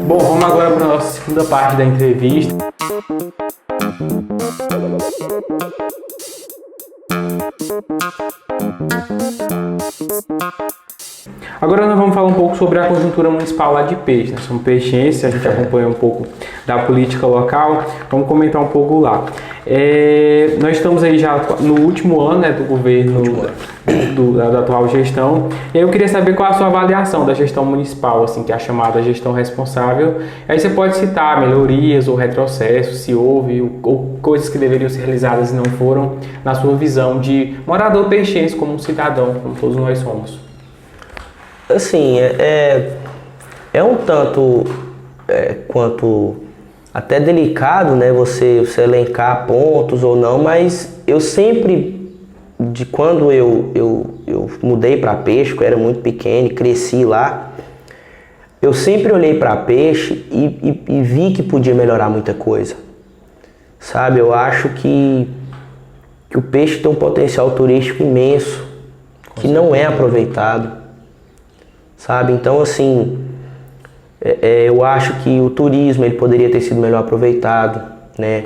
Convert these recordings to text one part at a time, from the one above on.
Bom, vamos agora para a nossa segunda parte da entrevista. Agora nós vamos falar um pouco sobre a conjuntura municipal lá de Peixe. Nós somos peixenses, a gente acompanha um pouco da política local, vamos comentar um pouco lá. Nós estamos aí já no último ano, né, do governo, da atual gestão, e eu queria saber qual a sua avaliação da gestão municipal, assim, que é a chamada gestão responsável. Aí você pode citar melhorias ou retrocessos, se houve, ou coisas que deveriam ser realizadas e não foram, na sua visão de morador peixense, como um cidadão, como todos nós somos. Assim, é um tanto quanto até delicado, né, você elencar pontos ou não, mas eu sempre, de quando eu mudei para Peixe, eu era muito pequeno e cresci lá, eu sempre olhei para Peixe e vi que podia melhorar muita coisa, sabe? Eu acho que o Peixe tem um potencial turístico imenso, que não é aproveitado. Sabe? Então, assim, eu acho que o turismo ele poderia ter sido melhor aproveitado, né?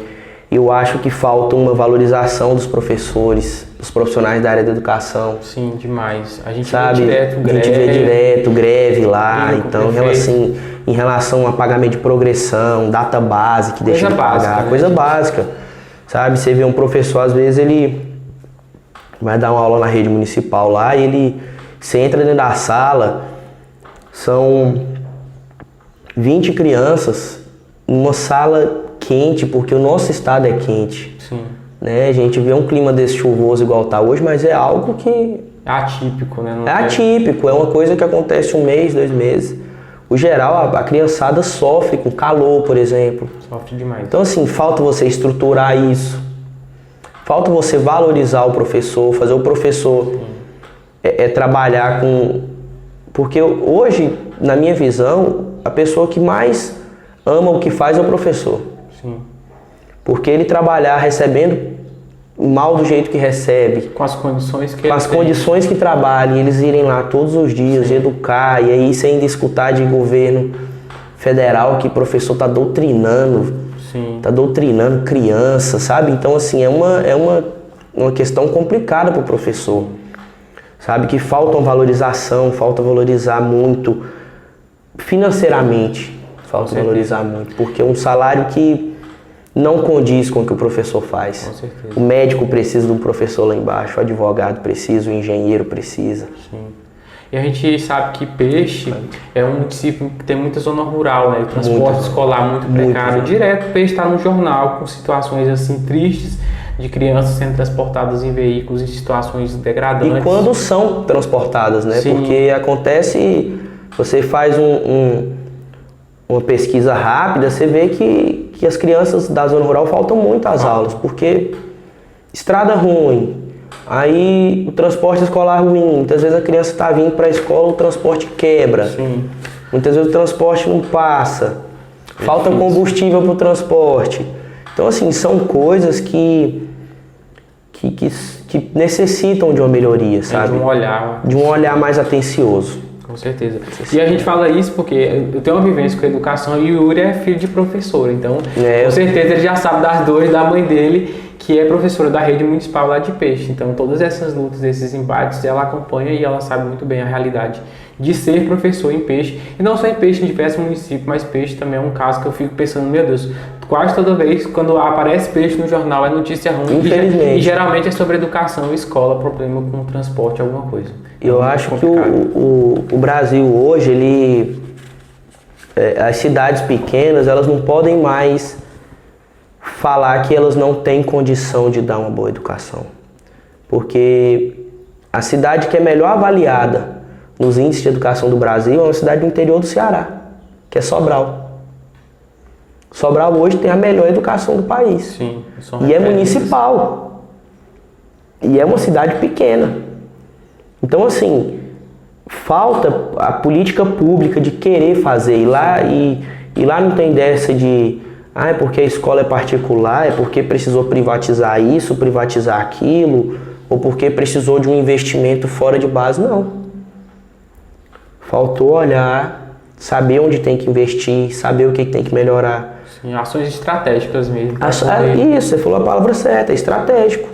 Eu acho que falta uma valorização dos professores, dos profissionais da área da educação. Sim, demais. A gente sabe? vê direto greve lá, então, assim, em relação a pagamento de progressão, data base que deixa de pagar, coisa básica, sabe? Você vê um professor, às vezes, ele vai dar uma aula na rede municipal lá e você entra dentro da sala, são 20 crianças numa sala quente, porque o nosso estado é quente. Sim. Né? A gente vê um clima desse chuvoso igual tá hoje, mas é algo que... É atípico, né? Atípico, é uma coisa que acontece 1 mês, 2 meses. O geral, a criançada sofre com calor, por exemplo. Sofre demais. Então, assim, falta você estruturar isso. Falta você valorizar o professor, fazer o professor trabalhar com... Porque hoje, na minha visão, a pessoa que mais ama o que faz é o professor. Sim. Porque ele trabalhar recebendo mal do jeito que recebe. Com as condições que Com as condições que trabalha, eles irem lá todos os dias, sim, educar, e aí você ainda escutar de governo federal que o professor está doutrinando. Sim. Está doutrinando criança, sabe? Então, assim, é uma questão complicada para o professor. Sabe, que falta uma valorização, falta valorizar muito financeiramente, falta valorizar muito, porque é um salário que não condiz com o que o professor faz. Com certeza. O médico precisa de um professor lá embaixo, o advogado precisa, o engenheiro precisa. Sim. E a gente sabe que Peixe é um município que tem muita zona rural, né? O transporte escolar muito precário. Direto Peixe está no jornal com situações assim tristes, de crianças sendo transportadas em veículos em situações degradantes. E quando são transportadas, né? Sim. Porque acontece, você faz uma pesquisa rápida, você vê que as crianças da zona rural faltam muito às aulas, porque estrada ruim, aí o transporte escolar ruim, muitas vezes a criança está vindo para a escola, o transporte quebra. Sim. Muitas vezes o transporte não passa, falta combustível para o transporte. Então, assim, são coisas que necessitam de uma melhoria, sabe? De um olhar mais atencioso. Com certeza. E a gente fala isso porque eu tenho uma vivência com a educação e o Yuri é filho de professor, então com certeza ele já sabe das dores da mãe dele, que é professora da rede municipal lá de Peixe. Então todas essas lutas, esses embates, ela acompanha e ela sabe muito bem a realidade de ser professor em Peixe. E não só em Peixe, em diversos municípios, mas Peixe também é um caso que eu fico pensando, meu Deus, quase toda vez quando aparece Peixe no jornal é notícia ruim. Infelizmente. E geralmente é sobre educação, escola, problema com transporte, alguma coisa. Eu acho que o Brasil hoje, as cidades pequenas, elas não podem mais falar que elas não têm condição de dar uma boa educação. Porque a cidade que é melhor avaliada nos índices de educação do Brasil é uma cidade do interior do Ceará, que é Sobral. Sobral hoje tem a melhor educação do país. Sim, e é municipal. E é uma cidade pequena. Então, assim, falta a política pública de querer fazer. E lá não tem dessa de... é porque a escola é particular, é porque precisou privatizar isso, privatizar aquilo, ou porque precisou de um investimento fora de base. Não. Faltou olhar, saber onde tem que investir, saber o que tem que melhorar. Sim, ações estratégicas mesmo. Isso, você falou a palavra certa, é estratégico.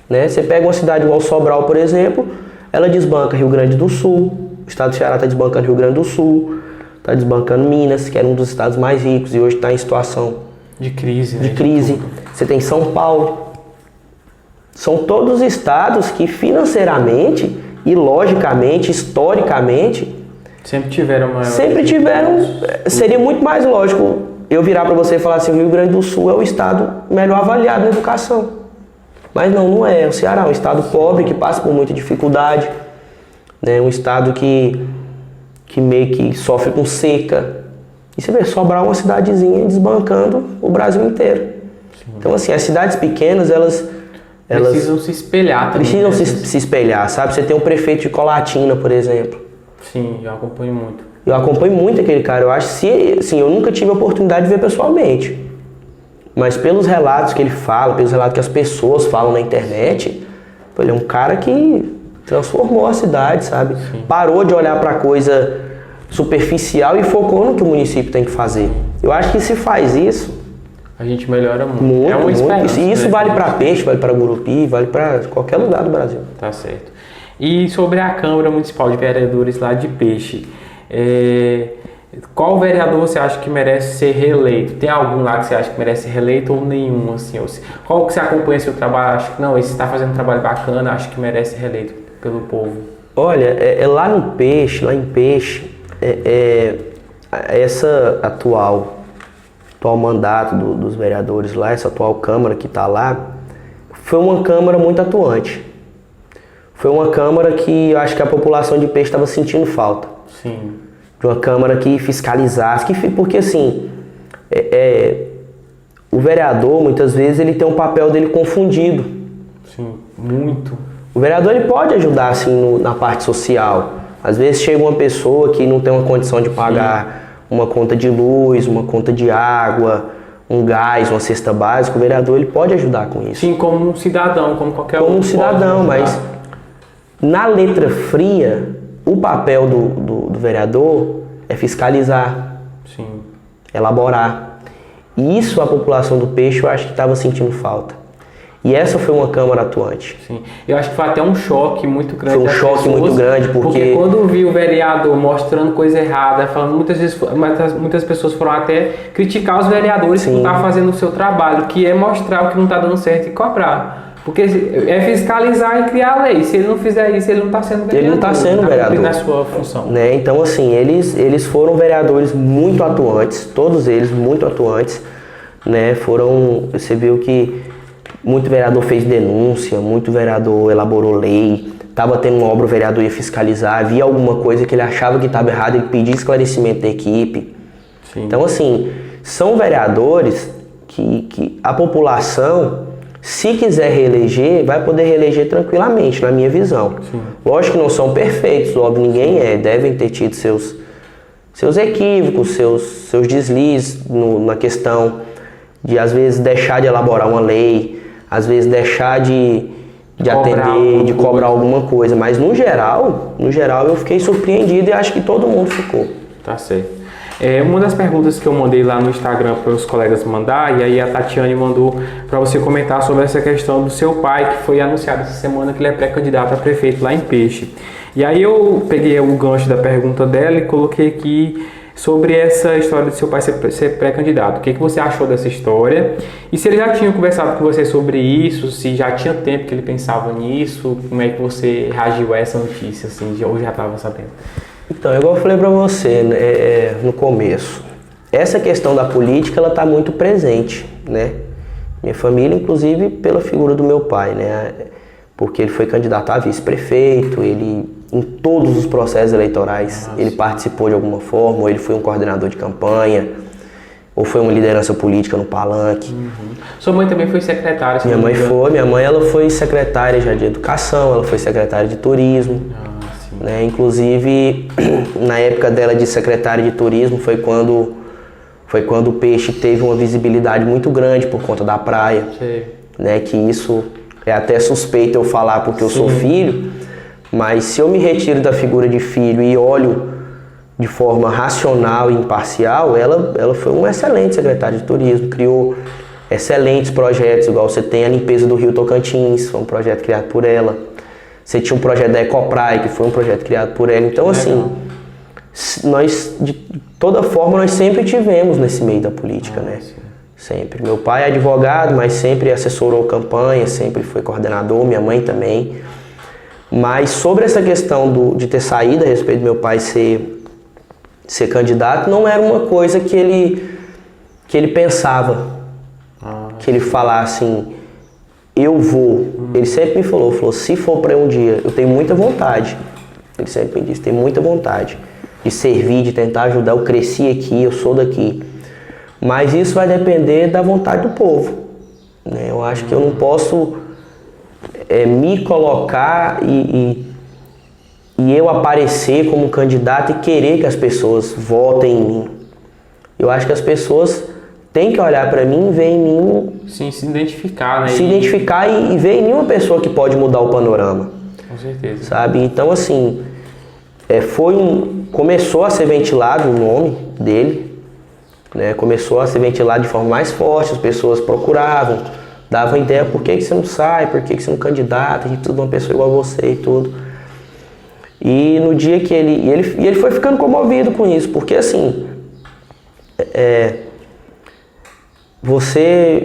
Né? Você pega uma cidade igual Sobral, por exemplo, ela desbanca Rio Grande do Sul, o estado do Ceará está desbancando Rio Grande do Sul, está desbancando Minas, que era um dos estados mais ricos e hoje está em situação de crise. De crise. Você tem São Paulo. São todos estados que financeiramente e logicamente, historicamente, sempre tiveram maior. Sempre tiveram. Seria muito mais lógico eu virar para você e falar assim: o Rio Grande do Sul é o estado melhor avaliado na educação. Mas não é. O Ceará é um estado pobre que passa por muita dificuldade, né? Um estado que meio que sofre com seca. E você vê, Sobral é uma cidadezinha desbancando o Brasil inteiro. Sim. Então, assim, as cidades pequenas, elas precisam se espelhar também. Precisam se espelhar, sabe? Você tem um prefeito de Colatina, por exemplo. Sim, eu acompanho muito. Eu acompanho muito aquele cara. Eu acho que, assim, eu nunca tive a oportunidade de ver pessoalmente. Mas pelos relatos que ele fala, pelos relatos que as pessoas falam na internet, ele é um cara que transformou a cidade, sabe? Sim. Parou de olhar para coisa superficial e focou no que o município tem que fazer. Eu acho que se faz isso, a gente melhora muito. É uma esperança. E isso, né? Vale para Peixe, vale para Gurupi, vale para qualquer lugar do Brasil. Tá certo. E sobre a Câmara Municipal de Vereadores lá de Peixe, qual vereador você acha que merece ser reeleito? Tem algum lá que você acha que merece ser reeleito ou nenhum? Assim, qual que você acompanha seu trabalho? Acha que não, esse está fazendo um trabalho bacana, acho que merece ser reeleito pelo povo. Olha, lá em Peixe, essa atual mandato dos vereadores lá, essa atual Câmara que está lá, foi uma Câmara muito atuante. Foi uma Câmara que eu acho que a população de Peixe estava sentindo falta. Sim. De uma Câmara que fiscalizasse, porque assim, o vereador muitas vezes ele tem um papel dele confundido. Sim, muito. O vereador ele pode ajudar assim na parte social. Às vezes chega uma pessoa que não tem uma condição de pagar uma conta de luz, uma conta de água, um gás, uma cesta básica, o vereador ele pode ajudar com isso. Sim, como um cidadão, como qualquer Como um cidadão, mas na letra fria, o papel do vereador é fiscalizar, sim, elaborar. E isso a população do Peixe eu acho que estava sentindo falta. E essa foi uma Câmara atuante. Sim. Eu acho que foi até um choque muito grande. Foi um choque muito grande, porque quando vi o vereador mostrando coisa errada, falando muitas pessoas foram até criticar os vereadores que não estavam fazendo o seu trabalho, que é mostrar o que não está dando certo e cobrar. Porque é fiscalizar e criar a lei. Se ele não fizer isso, ele não está sendo vereador. Ele não está sendo vereador. Na sua função. Né? Então, assim, eles foram vereadores muito atuantes, todos eles muito atuantes. Né? Você viu que muito vereador fez denúncia, muito vereador elaborou lei, estava tendo uma obra, o vereador ia fiscalizar, havia alguma coisa que ele achava que estava errado, ele pedia esclarecimento da equipe. Sim. Então, assim, são vereadores que a população, se quiser reeleger, vai poder reeleger tranquilamente, na minha visão. Sim. Lógico que não são perfeitos, óbvio, ninguém devem ter tido seus equívocos, seus deslizes na questão de, às vezes, deixar de elaborar uma lei, às vezes deixar de atender, de cobrar alguma coisa. Mas no geral eu fiquei surpreendido e acho que todo mundo ficou. Tá certo. Uma das perguntas que eu mandei lá no Instagram para os colegas mandar, e aí a Tatiane mandou para você comentar sobre essa questão do seu pai, que foi anunciado essa semana que ele é pré-candidato a prefeito lá em Peixe. E aí eu peguei o gancho da pergunta dela e coloquei aqui sobre essa história de seu pai ser pré-candidato. O que você achou dessa história? E se ele já tinha conversado com você sobre isso, se já tinha tempo que ele pensava nisso, como é que você reagiu a essa notícia, assim, ou já estava sabendo? Então, igual eu falei para você no começo, essa questão da política, ela está muito presente, né? Minha família, inclusive, pela figura do meu pai, né? Porque ele foi candidato a vice-prefeito, ele, em todos os processos eleitorais, ele participou de alguma forma, ou ele foi um coordenador de campanha, ou foi uma liderança política no palanque. Uhum. Sua mãe também foi secretária? Minha mãe ela foi secretária já de educação, ela foi secretária de turismo. Né? Inclusive, na época dela de secretária de turismo, foi quando o Peixe teve uma visibilidade muito grande por conta da praia. Né? Que isso é até suspeito eu falar porque eu sou filho, mas se eu me retiro da figura de filho e olho de forma racional e imparcial, ela foi um excelente secretário de turismo, criou excelentes projetos, igual você tem a limpeza do Rio Tocantins, foi um projeto criado por ela. Você tinha um projeto da Ecopraia, que foi um projeto criado por ela. Então, assim, nós, de toda forma, nós sempre tivemos nesse meio da política, né? Sempre. Meu pai é advogado, mas sempre assessorou campanha, sempre foi coordenador, minha mãe também. Mas sobre essa questão de ter saído a respeito do meu pai ser candidato, não era uma coisa que ele pensava, que ele falasse assim, eu vou. Ele sempre me falou, se for para um dia, eu tenho muita vontade. Ele sempre me disse, tenho muita vontade de servir, de tentar ajudar. Eu cresci aqui, eu sou daqui. Mas isso vai depender da vontade do povo, né? Eu acho que eu não posso me colocar e eu aparecer como candidato e querer que as pessoas votem em mim. Eu acho que as pessoas têm que olhar para mim e ver em mim... Sim, se identificar, né? Se identificar e ver em mim uma pessoa que pode mudar o panorama. Com certeza. Sabe? Então, assim, começou a ser ventilado o nome dele, né? Começou a ser ventilado de forma mais forte, as pessoas procuravam, davam ideia, por que você não sai, por que você não candidata, a gente precisa de uma pessoa igual a você e tudo. E no dia que ele foi ficando comovido com isso, porque assim,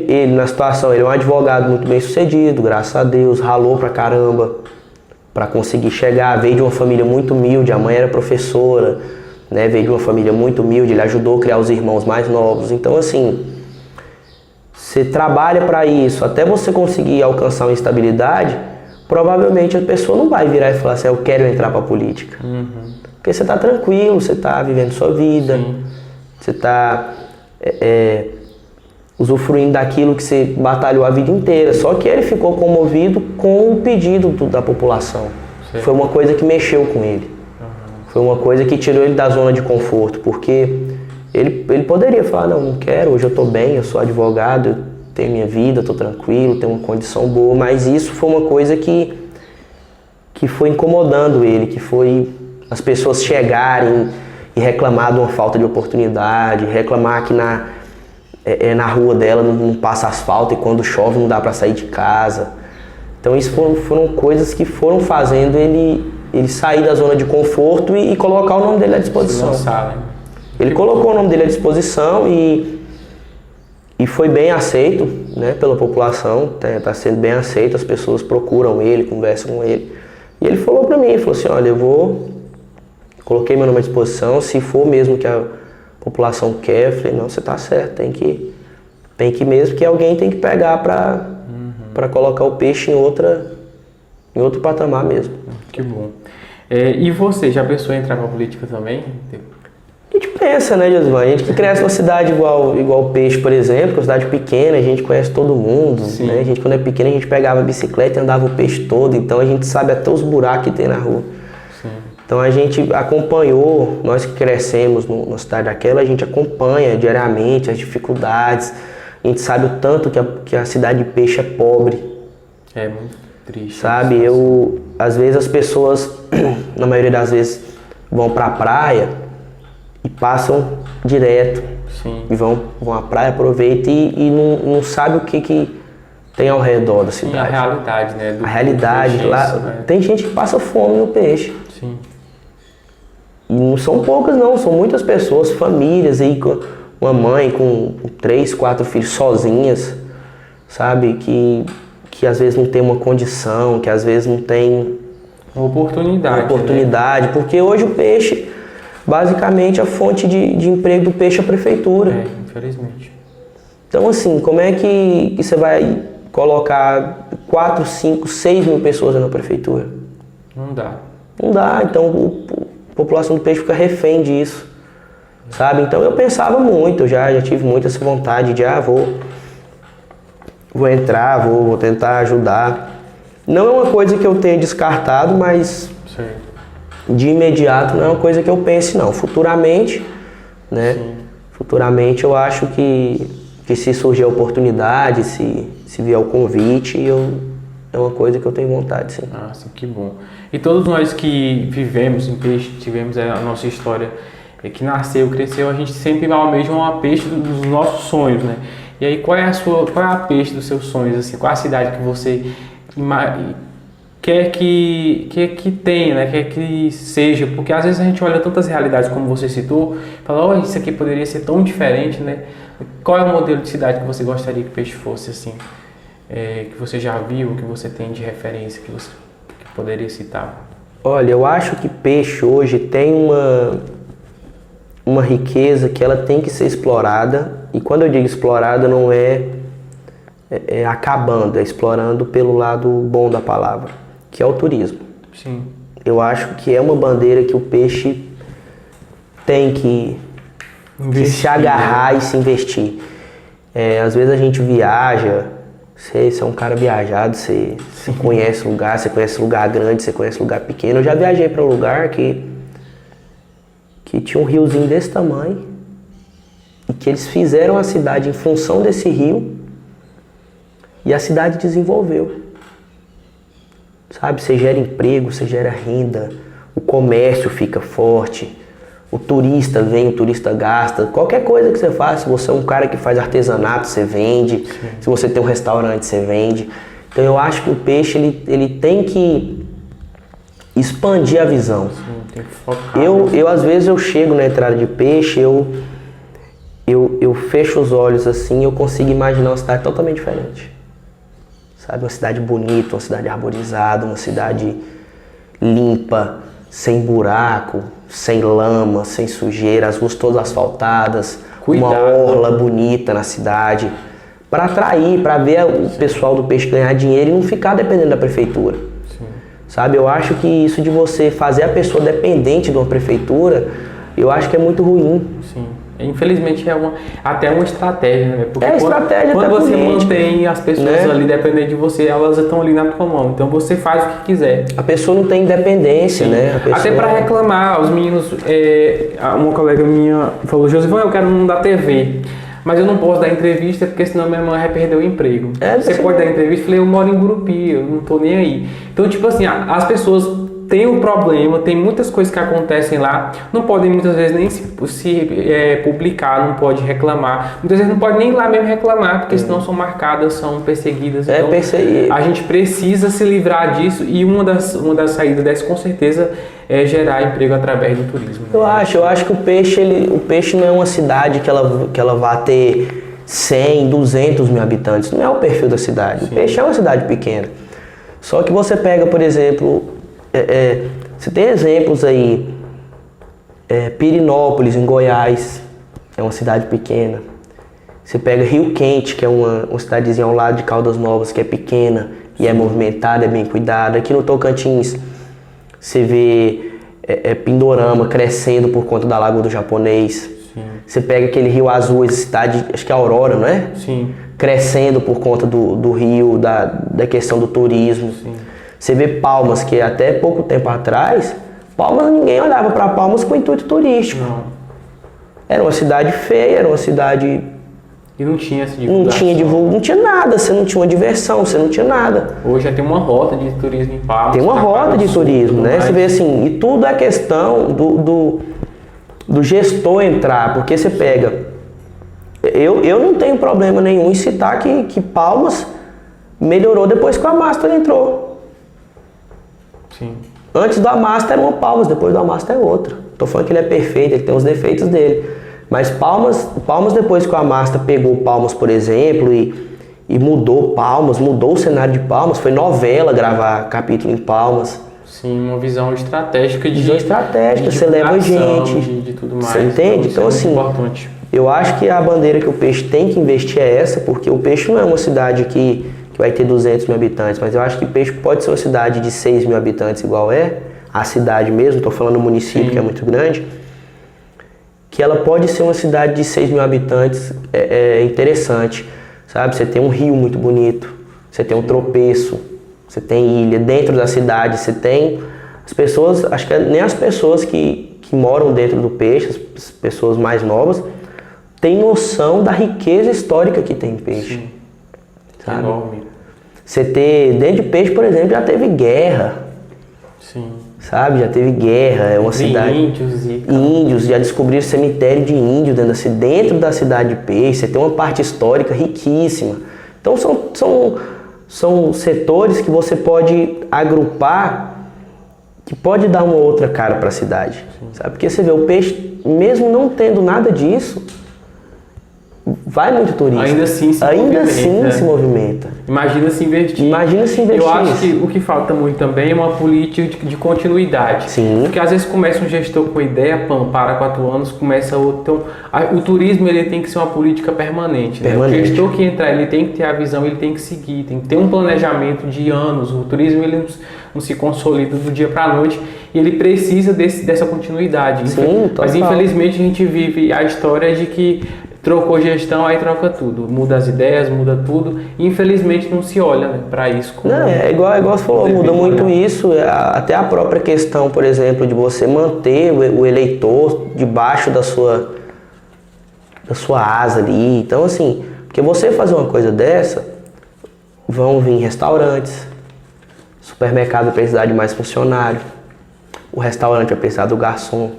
ele na situação, ele é um advogado muito bem sucedido, graças a Deus, ralou pra caramba pra conseguir chegar, veio de uma família muito humilde, a mãe era professora, né, veio de uma família muito humilde, ele ajudou a criar os irmãos mais novos, então assim, você trabalha para isso, até você conseguir alcançar uma estabilidade, provavelmente a pessoa não vai virar e falar assim, eu quero entrar para a política. Porque você está tranquilo, você está vivendo sua vida, você está usufruindo daquilo que você batalhou a vida inteira. Só que ele ficou comovido com o pedido da população. Sim. Foi uma coisa que mexeu com ele. Foi uma coisa que tirou ele da zona de conforto, porque ele poderia falar, não quero, hoje eu estou bem, eu sou advogado, eu tenho minha vida, estou tranquilo, tenho uma condição boa, mas isso foi uma coisa que foi incomodando ele, que foi as pessoas chegarem e reclamar de uma falta de oportunidade, reclamar que na rua dela não passa asfalto e quando chove não dá para sair de casa. Então isso foram coisas que foram fazendo ele sair da zona de conforto e colocar o nome dele à disposição. Ele colocou o nome dele à disposição e foi bem aceito, né, pela população, está sendo bem aceito, as pessoas procuram ele, conversam com ele. E ele falou para mim, falou assim, olha, coloquei meu nome à disposição, se for mesmo que a população quer, eu falei, não, você está certo, tem que mesmo, que alguém tem que pegar para colocar o peixe em outro patamar mesmo. Que bom. E você, já pensou em entrar para a política também? A gente pensa, né, Josvan? A gente que cresce numa cidade igual Peixe, por exemplo, uma cidade pequena, a gente conhece todo mundo, né? A gente, quando é pequeno, a gente pegava a bicicleta e andava o Peixe todo, então a gente sabe até os buracos que tem na rua. Sim. Então a gente acompanhou, nós que crescemos na cidade daquela, a gente acompanha diariamente as dificuldades, a gente sabe o tanto que a cidade de Peixe é pobre. É muito triste. Sabe, às vezes as pessoas, na maioria das vezes, vão pra praia e passam direto. Sim. E vão à praia, aproveitam e não sabe o que tem ao redor da cidade. Sim, a realidade, né? A realidade, peixe, lá né? Tem gente que passa fome no peixe. Sim. E não são poucas não, são muitas pessoas, famílias aí, com uma mãe com 3, 4 filhos sozinhas, sabe? Que às vezes não tem uma condição, que às vezes não tem uma oportunidade, né? Porque hoje o peixe, basicamente, a fonte de emprego do peixe é a prefeitura. Infelizmente. Então, assim, como é que você vai colocar 4, 5, 6 mil pessoas na prefeitura? Não dá. Não dá, então a população do peixe fica refém disso, sabe? Então eu pensava muito, eu já tive muito essa vontade de, vou entrar, vou tentar ajudar. Não é uma coisa que eu tenha descartado, mas... Sim. De imediato não é uma coisa que eu pense não, futuramente, né? Sim. Futuramente eu acho que se surgir a oportunidade, se vier o convite, é uma coisa que eu tenho vontade, sim. Nossa, que bom. E todos nós que vivemos em Peixe, tivemos a nossa história que nasceu, cresceu, a gente sempre almeja uma peixe dos nossos sonhos, né? E aí, qual é a peixe dos seus sonhos, assim? Qual é a cidade que você quer que tenha, né? Quer que seja? Porque às vezes a gente olha tantas realidades como você citou, fala, oh, isso aqui poderia ser tão diferente, né? Qual é o modelo de cidade que você gostaria que o peixe fosse, assim? Que você já viu, que você tem de referência, que poderia citar? Olha, eu acho que peixe hoje tem uma riqueza que ela tem que ser explorada, e quando eu digo explorada não é acabando, é explorando pelo lado bom da palavra, que é o turismo. Sim. Eu acho que é uma bandeira que o peixe tem que se agarrar e se investir. Às vezes a gente viaja, você é um cara viajado, você conhece lugar, você conhece lugar grande, você conhece lugar pequeno. Eu já viajei para um lugar que tinha um riozinho desse tamanho e que eles fizeram a cidade em função desse rio e a cidade desenvolveu. Sabe, você gera emprego, você gera renda, o comércio fica forte, o turista vem, o turista gasta. Qualquer coisa que você faça, se você é um cara que faz artesanato, você vende. Sim. Se você tem um restaurante, você vende. Então eu acho que o peixe ele tem que expandir a visão. Sim, tem que focar. Eu às vezes eu chego na entrada de peixe, eu fecho os olhos assim e eu consigo imaginar uma cidade totalmente diferente. Sabe, uma cidade bonita, uma cidade arborizada, uma cidade limpa, sem buraco, sem lama, sem sujeira, as ruas todas asfaltadas, uma orla bonita na cidade, para atrair, para ver o pessoal do peixe ganhar dinheiro e não ficar dependendo da prefeitura. Sim. Sabe, eu acho que isso de você fazer a pessoa dependente de uma prefeitura, eu acho que é muito ruim. Sim. Infelizmente até uma estratégia, né? Porque estratégia quando você mantém as pessoas, né, ali dependendo de você, elas estão ali na tua mão. Então você faz o que quiser. A pessoa não tem independência, né? Até para reclamar, os meninos, uma colega minha falou, Josivão, eu quero um da TV. Mas eu não posso dar entrevista porque senão minha mãe vai perder o emprego. Você pode dar entrevista? Eu falei, eu moro em Gurupi, eu não tô nem aí. Então, tipo assim, as pessoas tem um problema, tem muitas coisas que acontecem lá, não podem muitas vezes nem se publicar, não pode reclamar, muitas vezes não pode nem ir lá mesmo reclamar, porque senão são marcadas, são perseguidas. Então, a gente precisa se livrar disso e uma das saídas dessa com certeza é gerar emprego através do turismo. Eu acho que o peixe não é uma cidade que ela vá ter 100, 200 mil habitantes, não é o perfil da cidade. Sim. O peixe é uma cidade pequena. Só que você pega, por exemplo, você tem exemplos aí, Pirinópolis, em Goiás, é uma cidade pequena. Você pega Rio Quente, que é uma cidadezinha ao lado de Caldas Novas, que é pequena e é movimentada, é bem cuidada. Aqui no Tocantins, você vê Pindorama crescendo por conta da Lagoa do Japonês. Sim. Você pega aquele Rio Azul, essa cidade, acho que é Aurora, não é? Sim. Crescendo por conta do rio, da questão do turismo. Sim. Você vê Palmas, que até pouco tempo atrás, ninguém olhava para Palmas com intuito turístico. Não. Era uma cidade feia, era uma cidade... E não tinha essa divulgação. Não tinha nada, você não tinha uma diversão, você não tinha nada. Hoje já tem uma rota de turismo em Palmas. Tem uma rota de turismo, né? Você vê assim, e tudo é questão do gestor entrar, porque você pega... Eu não tenho problema nenhum em citar que Palmas melhorou depois que o Amaster entrou. Sim. Antes do Amaster era uma Palmas, depois do Amaster é outra. Tô falando que ele é perfeito, ele tem os defeitos dele. Mas Palmas depois que o Amaster pegou Palmas, por exemplo, e mudou Palmas, mudou o cenário de Palmas, foi novela gravar capítulo em Palmas. Sim, uma visão estratégica de você leva gente, de tudo mais. Você entende? Então assim, importante. Eu acho que a bandeira que o peixe tem que investir é essa, porque o peixe não é uma cidade que vai ter 200 mil habitantes, mas eu acho que Peixe pode ser uma cidade de 6 mil habitantes, igual a cidade mesmo, estou falando do município, que é muito grande, que ela pode ser uma cidade de 6 mil habitantes interessante, sabe? Você tem um rio muito bonito, você tem um tropeço, você tem ilha, dentro da cidade você tem as pessoas, acho que nem as pessoas que moram dentro do Peixe, as pessoas mais novas, têm noção da riqueza histórica que tem em Peixe. Sim. Sabe? Dentro de Peixe, por exemplo, já teve guerra. Sim. Sabe? Já teve guerra, é uma cidade... Índios e... Índios, já descobriram cemitério de índio dentro da cidade de Peixe. Você tem uma parte histórica riquíssima. Então são setores que você pode agrupar, que pode dar uma outra cara para a cidade. Sabe? Porque você vê, o Peixe, mesmo não tendo nada disso, vai muito turista. Ainda assim se movimenta. Imagina se investir. Eu acho que o que falta muito também é uma política de continuidade. Sim. Porque às vezes começa um gestor com ideia, para 4 anos, começa outro. Então, o turismo ele tem que ser uma política permanente. Né? O gestor que entrar, ele tem que ter a visão, ele tem que seguir, tem que ter um planejamento de anos. O turismo ele não se consolida do dia para a noite e ele precisa dessa continuidade. Sim, mas infelizmente a gente vive a história de que trocou gestão, aí troca tudo. Muda as ideias, muda tudo. E infelizmente não se olha, né, para isso. Não, é igual você falou, muda muito isso. Até a própria questão, por exemplo, de você manter o eleitor debaixo da sua asa ali. Então, assim, porque você fazer uma coisa dessa, vão vir restaurantes, supermercado vai precisar de mais funcionário, o restaurante vai precisar do garçom,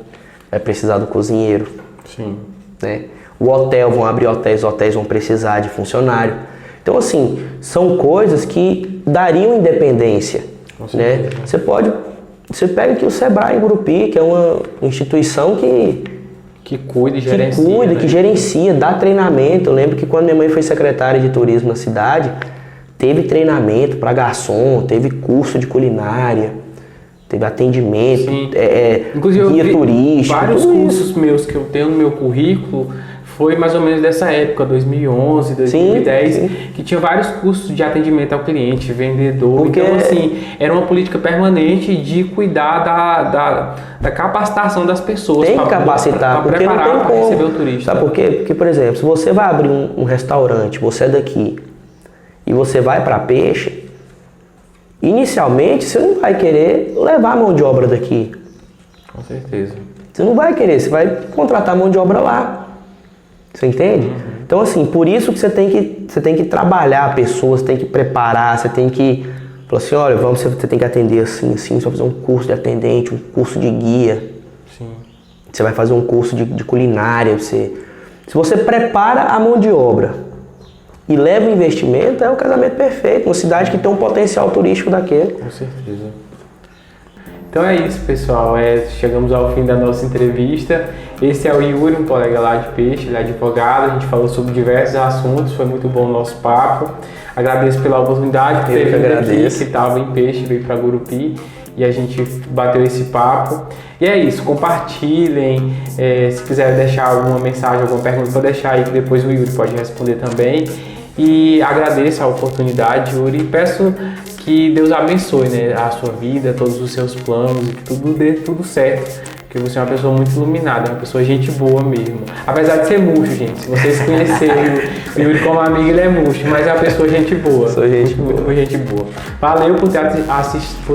vai precisar do cozinheiro. Sim. Né? O hotel, vão abrir hotéis, os hotéis vão precisar de funcionário. Então, assim, são coisas que dariam independência. Né? Você pega aqui o Sebrae em Gurupi, que é uma instituição que cuida e gerencia. Que gerencia, dá treinamento. Eu lembro que quando minha mãe foi secretária de turismo na cidade, teve treinamento para garçom, teve curso de culinária, teve atendimento, inclusive guia turístico. Vários cursos meus que eu tenho no meu currículo foi mais ou menos dessa época, 2011, 2010, sim. Que tinha vários cursos de atendimento ao cliente, vendedor. Então, assim, era uma política permanente de cuidar da capacitação das pessoas. Tem que capacitar, porque não tem como receber o turista. Sabe por quê? Porque, por exemplo, se você vai abrir um restaurante, você é daqui, e você vai para Peixe, inicialmente você não vai querer levar a mão de obra daqui. Com certeza. Você não vai querer, você vai contratar mão de obra lá. Você entende? Então, assim, por isso que você tem que trabalhar pessoas, você tem que preparar, você tem que falar assim, olha, você tem que atender assim, você vai fazer um curso de atendente, um curso de guia. Sim. Você vai fazer um curso de culinária. Se você prepara a mão de obra e leva o investimento, é o casamento perfeito. Uma cidade que tem um potencial turístico daquele. Com certeza. Então é isso, pessoal. Chegamos ao fim da nossa entrevista. Esse é o Yuri, um colega lá de Peixe, ele é advogado. A gente falou sobre diversos assuntos, foi muito bom o nosso papo. Agradeço pela oportunidade, por ter vindo aqui, que estava em Peixe, veio para Gurupi e a gente bateu esse papo. E é isso, compartilhem. Se quiser deixar alguma mensagem, alguma pergunta, pode deixar aí que depois o Yuri pode responder também. E agradeço a oportunidade, Yuri, e peço que Deus abençoe, né, a sua vida, todos os seus planos, e que tudo dê tudo certo. Porque você é uma pessoa muito iluminada, uma pessoa gente boa mesmo. Apesar de ser murcho, gente. Se vocês conhecerem o Yuri como amigo, ele é murcho, mas é uma pessoa gente boa. Sou gente muito, boa. Muito gente boa. Valeu por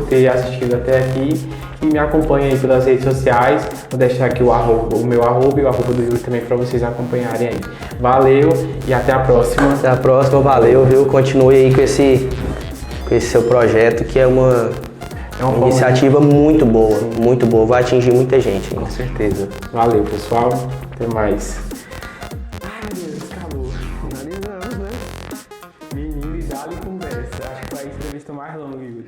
ter assistido até aqui. E me acompanhe aí pelas redes sociais. Vou deixar aqui o meu arroba e o arroba do Yuri também para vocês acompanharem aí. Valeu e até a próxima. Até a próxima, valeu, viu? Continue aí com esse seu projeto, que é uma iniciativa muito boa, vai atingir muita gente. Com certeza. Valeu, pessoal. Até mais. Ai, meu Deus, acabou. Finalizamos, né? Menino, e dá-lhe conversa. Acho que foi a entrevista mais longa, Yuri.